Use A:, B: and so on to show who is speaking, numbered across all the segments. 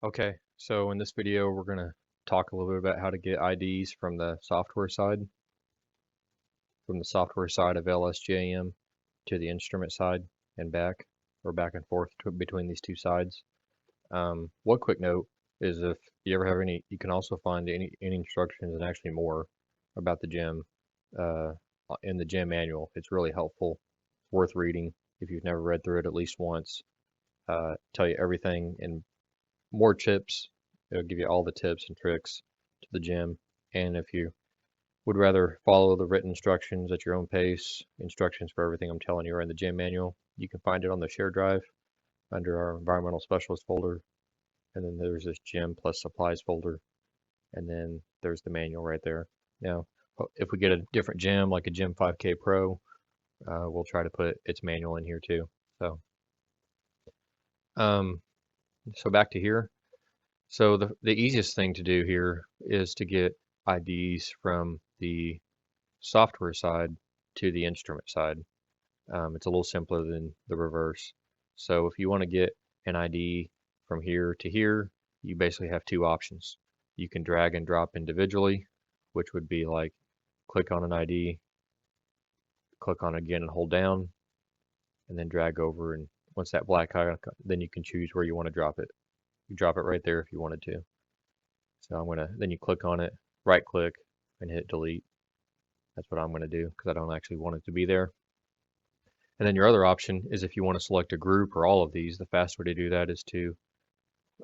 A: Okay, so in this video we're going to talk a little bit about how to get IDs from the software side of LSGAM to the instrument side and back, or back and forth between these two sides. One quick note is if you ever have any, you can also find any instructions and actually more about the GEM uh, in the GEM manual. It's really helpful, worth reading if you've never read through it at least once. Tell you everything in more tips. It'll give you all the tips and tricks to the gym. And if you would rather follow the written instructions at your own pace, instructions for everything I'm telling you are in the gym manual, you can find it on the share drive under our environmental specialist folder. And then there's this gym plus supplies folder. And then there's the manual right there. Now, if we get a different gym, like a Gym 5K Pro, we'll try to put its manual in here too. So, um, so back to here. So the easiest thing to do here is to get IDs from the software side to the instrument side. It's a little simpler than the reverse. So if you want to get an ID from here to here, you basically have two options. You can drag and drop individually, which would be like click on an ID, click on it again and hold down, and then drag over. And once that black icon, then you can choose where you want to drop it. You drop it right there if you wanted to. So then you click on it, right click, and hit delete. That's what I'm gonna do because I don't actually want it to be there. And then your other option is if you want to select a group or all of these, the fast way to do that is to,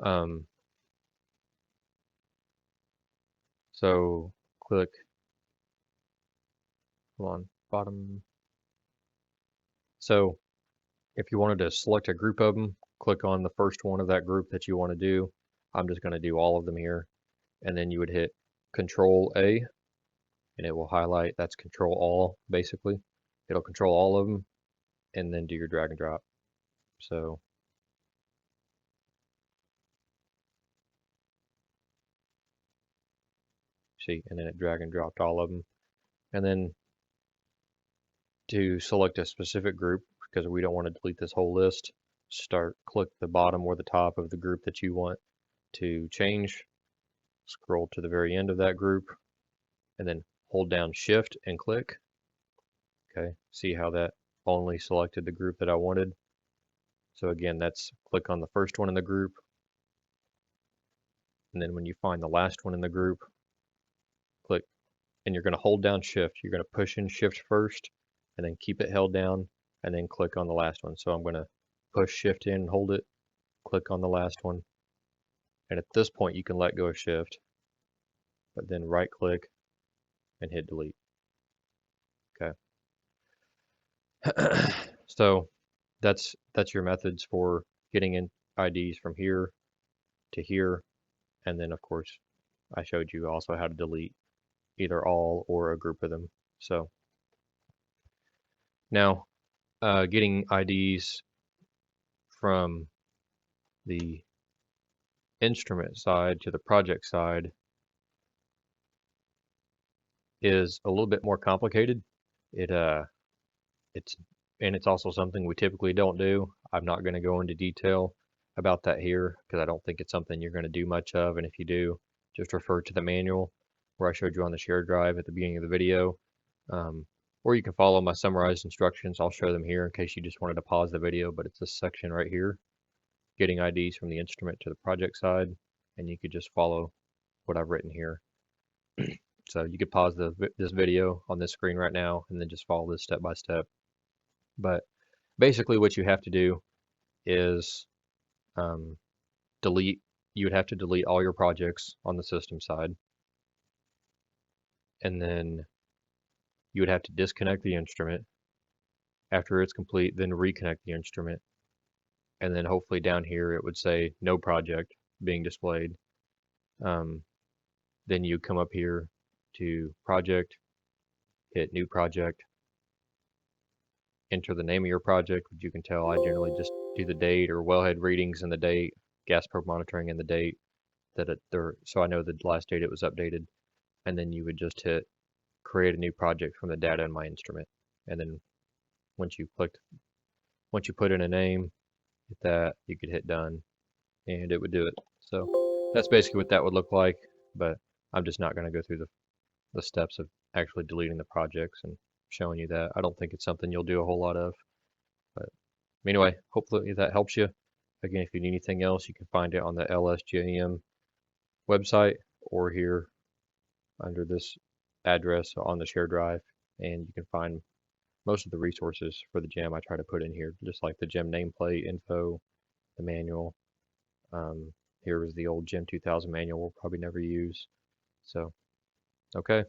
A: um, so click, hold on, bottom. So if you wanted to select a group of them, click on the first one of that group that you want to do. I'm just going to do all of them here. And then you would hit Control A, and it will highlight, that's Control All, basically. It'll control all of them, and then do your drag and drop. So see, and then it drag and dropped all of them. And then to select a specific group, because we don't want to delete this whole list, click the bottom or the top of the group that you want to change, scroll to the very end of that group, and then hold down Shift and click. Okay, see how that only selected the group that I wanted. So again, that's click on the first one in the group, and then when you find the last one in the group, click, and you're going to hold down Shift. You're going to push in Shift first, and then keep it held down, and then click on the last one. So I'm going to push Shift in and hold it, click on the last one, and at this point you can let go of Shift, but then right click and hit delete. Okay. So that's your methods for getting in IDs from here to here, and then of course I showed you also how to delete either all or a group of them. So now getting IDs from the instrument side to the project side is a little bit more complicated. It's also something we typically don't do. I'm not going to go into detail about that here because I don't think it's something you're going to do much of, and if you do, just refer to the manual where I showed you on the shared drive at the beginning of the video. Or you can follow my summarized instructions. I'll show them here in case you just wanted to pause the video, but it's this section right here, getting IDs from the instrument to the project side, and you could just follow what I've written here. So you could pause this video on this screen right now and then just follow this step by step. But basically what you have to do is delete, you would have to delete all your projects on the system side. And then you would have to disconnect the instrument. After it's complete, then reconnect the instrument. And then hopefully down here it would say no project being displayed. Then you come up here to project, hit new project, enter the name of your project, which you can tell I generally just do the date or wellhead readings and the date, gas probe monitoring and the date so I know the last date it was updated. And then you would just hit create a new project from the data in my instrument. And then once you put in a name, hit that, you could hit done and it would do it. So that's basically what that would look like, but I'm just not going to go through the steps of actually deleting the projects and showing you that. I don't think it's something you'll do a whole lot of. But anyway, hopefully that helps you. Again, if you need anything else, you can find it on the LSGAM website or here under this address on the share drive. And you can find most of the resources for the gem I try to put in here, just like the gem nameplate info, the manual. Here is the old Gem 2000 manual we'll probably never use. So, okay.